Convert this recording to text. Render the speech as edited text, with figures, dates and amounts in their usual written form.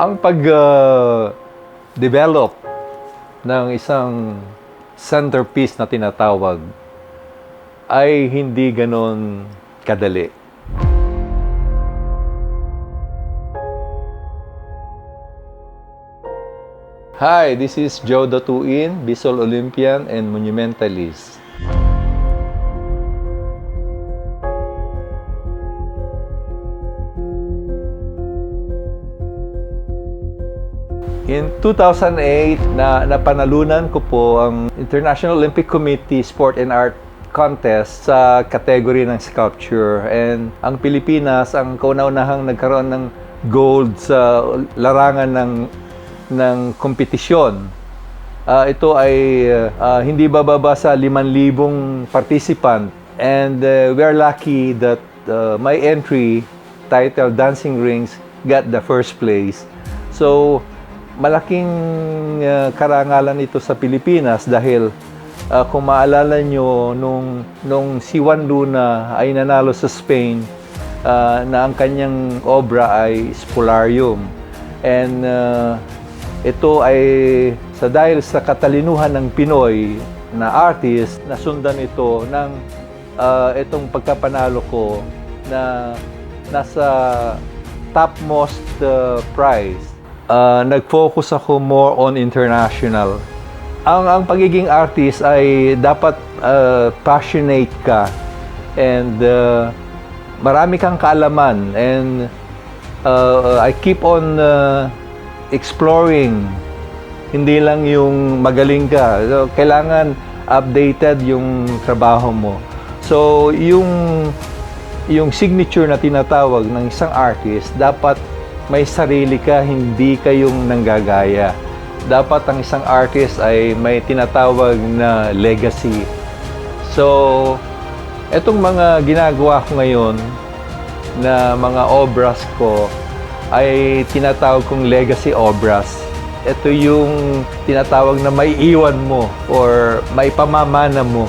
Ang pag-develop ng isang centerpiece na tinatawag ay hindi ganon kadali. Hi, this is Joe Datuin, Bicol Olympian and Monumentalist. In 2008, napanalunan ko po ang International Olympic Committee Sport and Art Contest sa category ng sculpture. And ang Pilipinas, ang kauna-unahang nagkaroon ng gold sa larangan ng kompetisyon. Ito ay hindi bababa sa 5,000 participant. And we are lucky that my entry titled Dancing Rings got the first place. So, malaking karangalan ito sa Pilipinas dahil kung maalala nyo, nung si Juan Luna ay nanalo sa Spain, na ang kanyang obra ay Spolarium. And ito ay dahil sa katalinuhan ng Pinoy na artist, nasundan ito ng itong pagkapanalo ko na nasa topmost prize. Nag-focus ako more on international. Ang pagiging artist ay dapat passionate ka and marami kang kaalaman, and I keep on exploring. Hindi lang yung magaling ka. So, kailangan updated yung trabaho mo. So, yung signature na tinatawag ng isang artist, dapat may sarili ka, hindi kayong nanggagaya. Dapat ang isang artist ay may tinatawag na legacy. So, etong mga ginagawa ko ngayon na mga obras ko ay tinatawag kong legacy obras. Ito yung tinatawag na may iwan mo or may pamamana mo